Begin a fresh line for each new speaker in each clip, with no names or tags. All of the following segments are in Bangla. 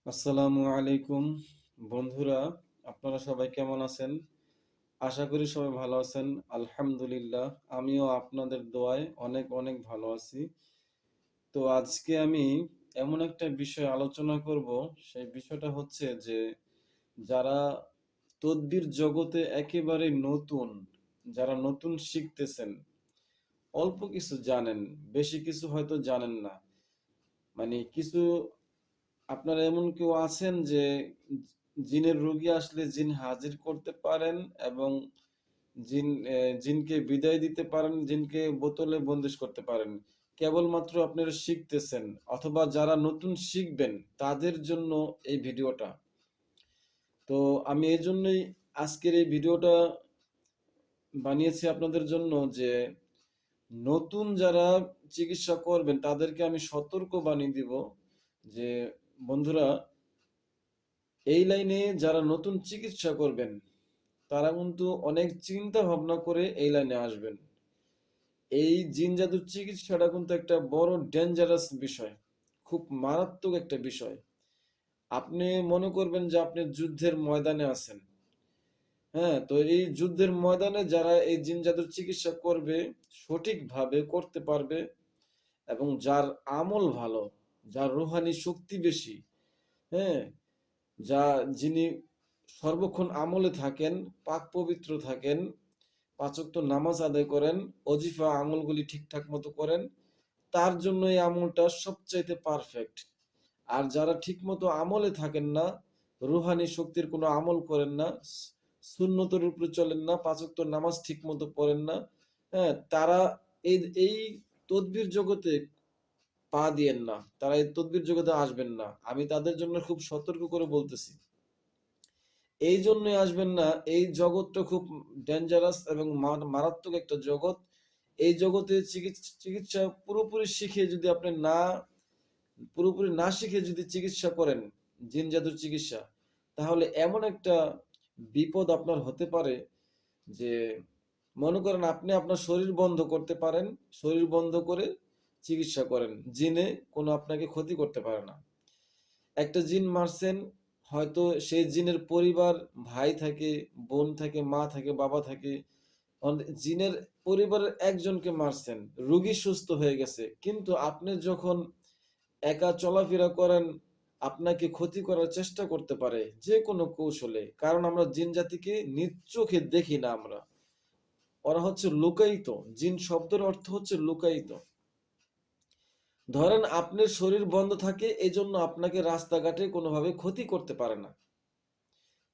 আসসালামু আলাইকুম বন্ধুরা, আপনারা সবাই কেমন আছেন? আশা করি সবাই ভালো আছেন। আলহামদুলিল্লাহ, আমিও আপনাদের দোয়ায় অনেক অনেক ভালো আছি। তো আজকে আমি এমন একটা বিষয় আলোচনা করব। সেই বিষয়টা হচ্ছে যে যারা তদবির জগতে একেবারে নতুন, যারা নতুন শিখতেছেন, অল্প কিছু জানেন, বেশি কিছু হয়তো জানেন না। মানে কিছু আপনারা এমন কেউ আছেন যে জিনের রোগী আসলে জিন হাজির করতে পারেন এবং জিন জিনকে বিদায় দিতে পারেন, জিনকে বোতলে বন্দিশ করতে পারেন। কেবলমাত্র আপনারা শিখতেছেন অথবা যারা নতুন শিখবেন তাদের জন্য এই ভিডিওটা। তো আমি এই জন্যই আজকের এই ভিডিওটা বানিয়েছি আপনাদের জন্য যে নতুন যারা চিকিৎসা করবেন তাদেরকে আমি সতর্ক বানিয়ে দিব যে বন্ধুরা, এই লাইনে যারা নতুন চিকিৎসা করবেন তারা কিন্তু অনেক চিন্তা ভাবনা করে এই লাইনে আসবেন। এই জিন জাদুর চিকিৎসাটা কিন্তু একটা বড় ডেঞ্জারাস বিষয়, খুব মারাত্মক একটা বিষয়। আপনি মনে করবেন যে আপনি যুদ্ধের ময়দানে আছেন। হ্যাঁ, তো এই যুদ্ধের ময়দানে যারা এই জিন জাদুর চিকিৎসা করবে, সঠিকভাবে করতে পারবে এবং যার আমল ভালো, যার রুহানি শক্তি বেশি, হ্যাঁ, যা যিনি সর্বক্ষণ আমলে থাকেন, পাক পবিত্র থাকেন, পাঁচ ওয়াক্ত নামাজ আদায় করেন, অজিফা আমলগুলি ঠিকঠাক মতো করেন, তার জন্য এই আমলটা সবচাইতে পারফেক্ট। আর যারা ঠিকমতো আমলে থাকেন না, রুহানি শক্তির কোনো আমল করেন না, সুন্নতের উপরে চলেন না, পাঁচ ওয়াক্ত নামাজ ঠিক মতো পড়েন না, হ্যাঁ, তারা এই এই তদবির জগতে পা দিয়েন না, তারা এই তদবির জগতে আসবেন না। আমি তাদের জন্য খুব সতর্ক করে বলতেছি, এই জন্যই আসবেন না। এই জগৎটা খুব ডেঞ্জারাস এবং মারাত্মক একটা জগৎ। এই জগতে চিকিৎসা পুরোপুরি শিখে যদি আপনি পুরোপুরি না শিখে যদি চিকিৎসা করেন, জিন জাদুর চিকিৎসা, তাহলে এমন একটা বিপদ আপনার হতে পারে যে মনে করেন আপনি আপনার শরীর বন্ধ করতে পারেন, শরীর বন্ধ করে চিকিৎসা করেন, জিনে কোনো আপনাকে ক্ষতি করতে পারে না। একটা জিন মারছেন, হয়তো সেই জিনের পরিবার, ভাই থাকে, বোন থাকে, মা থাকে, বাবা থাকে, জিনের পরিবারের একজনকে মারছেন, রোগী সুস্থ হয়ে গেছে, কিন্তু আপনি যখন একা চলাফেরা করেন, আপনাকে ক্ষতি করার চেষ্টা করতে পারে যে কোনো কৌশলে। কারণ আমরা জিন জাতিকে নিজ চোখে দেখি না আমরা, ওরা হচ্ছে লুকায়িত। জিন শব্দের অর্থ হচ্ছে লুকায়িত। ধরেন আপনার শরীর বন্ধ থাকে, এই জন্য আপনাকে রাস্তাঘাটে কোনোভাবে ক্ষতি করতে পারে না।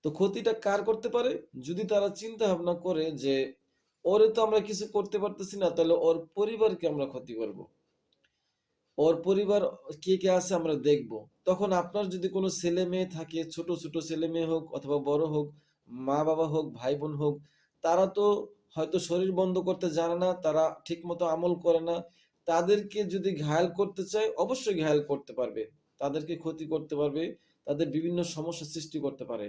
তো ক্ষতিটা কার করতে পারে? যদি তারা চিন্তা ভাবনা করে যে ওরে তো আমরা কিছু করতে পারতেছি না, তাহলে ওর পরিবারকে আমরা ক্ষতি করব, ওর পরিবার কে কে আছে আমরা দেখব। তখন আপনার যদি কোনো ছেলে মেয়ে থাকে, ছোট ছোট ছেলে মেয়ে হোক অথবা বড় হোক, মা বাবা হোক, ভাই বোন হোক, তারা তো হয়তো শরীর বন্ধ করতে জানে না, তারা ঠিক মতো আমল করে না। তাদেরকে যদি ঘায়েল করতে চায়, অবশ্যই ঘায়েল করতে পারবে, তাদেরকে ক্ষতি করতে পারবে, তাদের বিভিন্ন সমস্যা সৃষ্টি করতে পারে।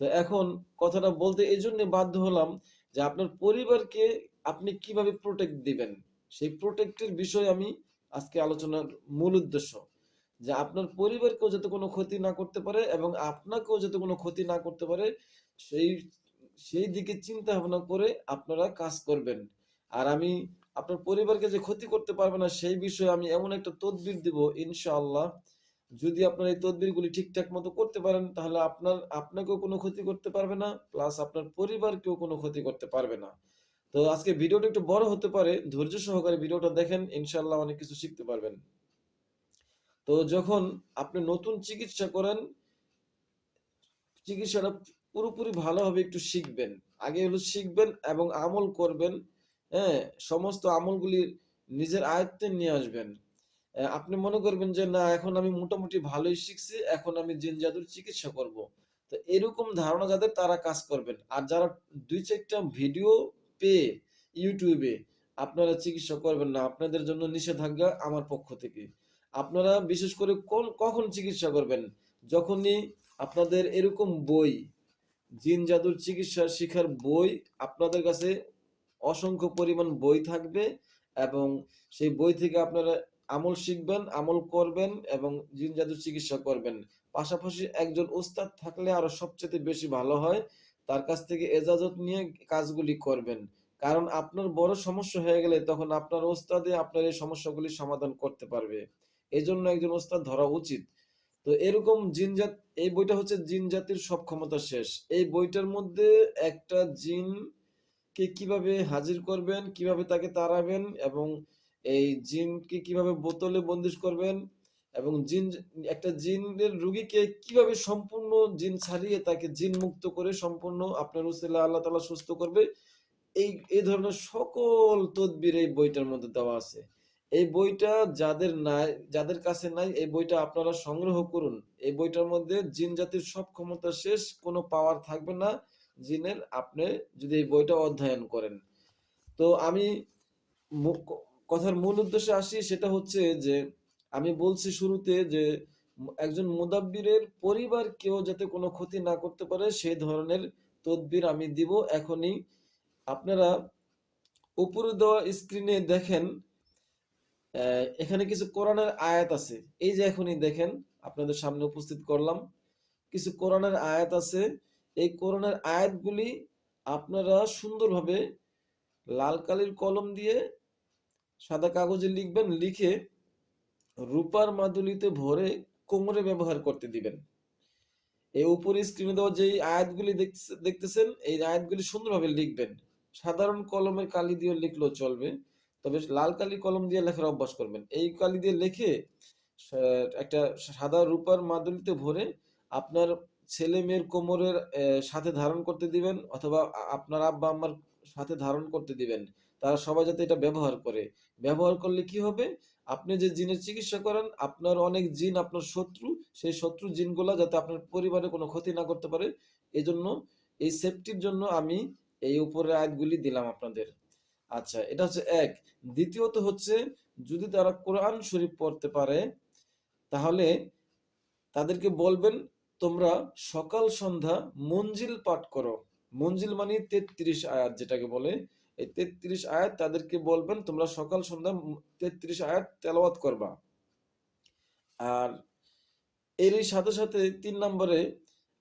তো এখন কথাটা বলতে এই জন্য বাধ্য হলাম যে আপনার পরিবারকে আপনি কিভাবে প্রোটেক্ট দিবেন, সেই প্রোটেক্টের বিষয়ে আমি আজকে আলোচনার মূল উদ্দেশ্য, যে আপনার পরিবারকেও যাতে কোনো ক্ষতি না করতে পারে এবং আপনাকেও যাতে কোনো ক্ষতি না করতে পারে, সেই সেই দিকে চিন্তা ভাবনা করে আপনারা কাজ করবেন। আর আমি আপনার পরিবারকে যে ক্ষতি করতে পারবে না সেই বিষয়ে আমি এমন একটা তদবির দিব ইনশাআল্লাহ। যদি আপনারা এই তদবিরগুলি ঠিকঠাক মতো করতে পারেন, তাহলে আপনাকেও কোনো ক্ষতি করতে পারবে না, প্লাস আপনার পরিবারকেও কোনো ক্ষতি করতে পারবে না। তো আজকে ভিডিওটা একটু বড় হতে পারে, ধৈর্য সহকারে ভিডিওটা দেখেন, ইনশাল্লাহ অনেক কিছু শিখতে পারবেন। তো যখন আপনি নতুন চিকিৎসা করেন, চিকিৎসাটা পুরোপুরি ভালোভাবে একটু শিখবেন। আগে হলো শিখবেন এবং আমল করবেন। হ্যাঁ, সমস্ত আমলগুলি নিজের আয়ত্তে নিয়ে আসবেন। আপনি মনে করবেন যে না, এখন আমি মোটামুটি ভালোই শিখছি, এখন আমি জিন জাদুর চিকিৎসা করব। তো এরকম ধারণা যাদের, তারা কাজ করবেন। আর যারা দুই চারটা ভিডিও পেয়ে ইউটিউবে আপনারা চিকিৎসা করবেন না, আপনাদের জন্য নিষেধাজ্ঞা আমার পক্ষ থেকে। আপনারা বিশেষ করে কখন চিকিৎসা করবেন? যখনই আপনাদের এরকম বই, জিন জাদুর চিকিৎসা শিখার বই আপনাদের কাছে অসংখ্য পরিমাণ বই থাকবে এবং সেই বই থেকে আপনারা আমল শিখবেন, আমল করবেন এবং জিন জাদুর চিকিৎসা করবেন। পাশাপাশি একজন উস্তাদ থাকলে আরো সবচেয়ে বেশি ভালো হয়। তার কাছ থেকে এজাজত নিয়ে কাজগুলি করবেন। কারণ আপনার বড় সমস্যা হয়ে গেলে তখন আপনার ওস্তাদে আপনার এই সমস্যাগুলি সমাধান করতে পারবে। এজন্য একজন ওস্তাদ ধরা উচিত। তো এরকম জিনজাত, এই বইটা হচ্ছে জিন জাতির সব ক্ষমতা শেষ। এই বইটার মধ্যে একটা জিনকে কিভাবে হাজির করবেন, কিভাবে তাকে তাড়াবেন এবং এই জিনকে কিভাবে বোতলে বন্দিশ করবেন এবং একটা জিনের রুগীকে কিভাবে সম্পূর্ণ জিন ছাড়িয়ে তাকে জিন মুক্ত করে সম্পূর্ণ আপনার উসিলায় আল্লাহ তাআলা সুস্থ করবে, এই ধরনের সকল তদবির এই বইটার মধ্যে দেওয়া আছে। এই বইটা যাদের নাই, যাদের কাছে নাই, এই বইটা আপনারা সংগ্রহ করুন। এই বইটার মধ্যে জিন জাতির সব ক্ষমতা শেষ, কোনো পাওয়ার থাকবে না জিনের, আপনি যদি এই বইটা অধ্যয়ন করেন। তো আমি কথার মূল উদ্দেশ্যে আসি, সেটা হচ্ছে যে আমি বলছি শুরুতে যে একজন মুদাব্বিরের পরিবার কেউ যাতে কোনো ক্ষতি না করতে পারে সেই ধরনের তদবির আমি দিব এখনই। আপনারা উপরে দেওয়া স্ক্রিনে দেখেন, এখানে কিছু কোরআনের আয়াত আছে। এই যে এখনই দেখেন আপনাদের সামনে উপস্থিত করলাম, কিছু কোরআনের আয়াত আছে। এই কোরআনের আয়াতগুলি আপনারা সুন্দরভাবে লাল কালির কলম দিয়ে সাদা কাগজে লিখবেন, লিখে রূপার মাদুলিতে ভরে কোমরে ব্যবহার করতে দিবেন। এই উপরে স্ক্রিনে দেওয়া যে আয়াতগুলি দেখতেছেন, এই আয়াতগুলি সুন্দরভাবে লিখবেন। সাধারণ কলমের কালি দিয়ে লিখলেও চলবে, তবে লাল কালি কলম দিয়ে লেখার অভ্যাস করবেন। এই কালি দিয়ে লিখে একটা সাদা রূপার মাদুলিতে ভরে আপনার ছেলে মেয়ের কোমরের সাথে ধারণ করতে দিবেন, অথবা আপনার আব্বা আম্মার সাথে ধারণ করতে দিবেন। তারা সবাই যাতে এটা ব্যবহার করে। ব্যবহার করলে কি হবে, আপনি যে জিনের চিকিৎসা করেন, আপনার অনেক জিন আপনার শত্রু, সেই শত্রু জিনগুলা যাতে আপনার পরিবারে কোনো ক্ষতি না করতে পারে, এজন্য এই সেফটির জন্য আমি এই উপরের আয়াতগুলি দিলাম আপনাদের। আচ্ছা, এটা হচ্ছে এক। দ্বিতীয়ত হচ্ছে, যদি তারা কোরআন শরীফ পড়তে পারে তাহলে তাদেরকে বলবেন তোমরা সকাল সন্ধ্যা মঞ্জিল পাঠ করো। মঞ্জিল মানে ৩৩ আয়াত যেটাকে বলে, এই ৩৩ আয়াত তাদেরকে বলবেন তোমরা সকাল সন্ধ্যা ৩৩ আয়াত তেলাওয়াত করবা। আর এরই সাথে সাথে ৩ নম্বরে,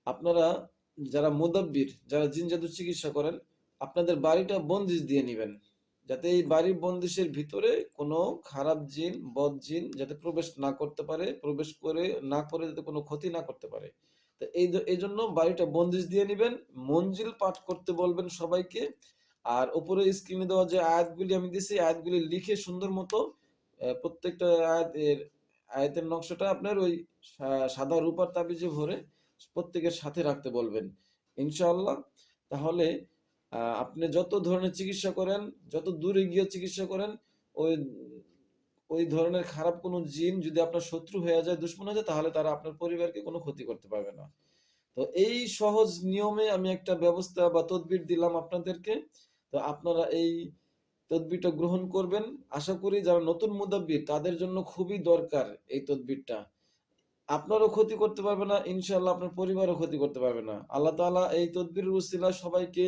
আপনারা যারা মুদাব্বির, যারা জিন জাদুর চিকিৎসা করেন, আপনাদের বাড়িটা বন্দিশ দিয়ে নিবেন, যাতে এই বাড়ির বন্দিশের ভিতরে কোনো খারাপ জিন, বদ জিন যাতে প্রবেশ না করতে পারে, প্রবেশ করে না করে যাতে কোনো ক্ষতি না করতে পারে। তো এই জন্য বাড়িটা বন্দিশ দিয়ে নিবেন, মঞ্জিল পাঠ করতে বলবেন সবাইকে। আর উপরে স্ক্রিনে দেওয়া যে আয়াতগুলি আমি দিছি, আয়াতগুলি লিখে সুন্দর মতো প্রত্যেকটা আয়াতের নকশাটা আপনার ওই সাদা রূপার তাবিজে ভরে প্রত্যেকের সাথে রাখতে বলবেন, ইনশাআল্লাহ। তাহলে আপনি যত ধরনের চিকিৎসা করেন, যত দূরে গিয়ে চিকিৎসা করেন, ওই ওই ধরনের খারাপ কোনো জিন যদি আপনার শত্রু হয়ে যায়, দুশ্মন হয়ে যায়, তাহলে তারা আপনার পরিবারকে কোনো ক্ষতি করতে পারবে না। তো এই সহজ নিয়মে আমি একটা ব্যবস্থা বা তদবির দিলাম আপনাদেরকে। তো আপনারা এই তদবিরটা গ্রহণ করবেন। আশা করি যারা নতুন মুদাব্বির তাদের জন্য খুবই দরকার এই তদবিরটা। আপনারও ক্ষতি করতে পারবে না, ইনশাআল্লাহ আপনার পরিবারও ক্ষতি করতে পারবে না। আল্লাহ তাআলা এই তদবিরের উসিলায় সবাইকে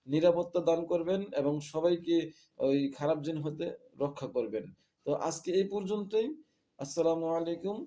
নিরাপত্তা দান করবেন এবং সবাইকে ওই খারাপ জিন হতে রক্ষা করবেন। তো আজকে এই পর্যন্তই। আসসালামু আলাইকুম।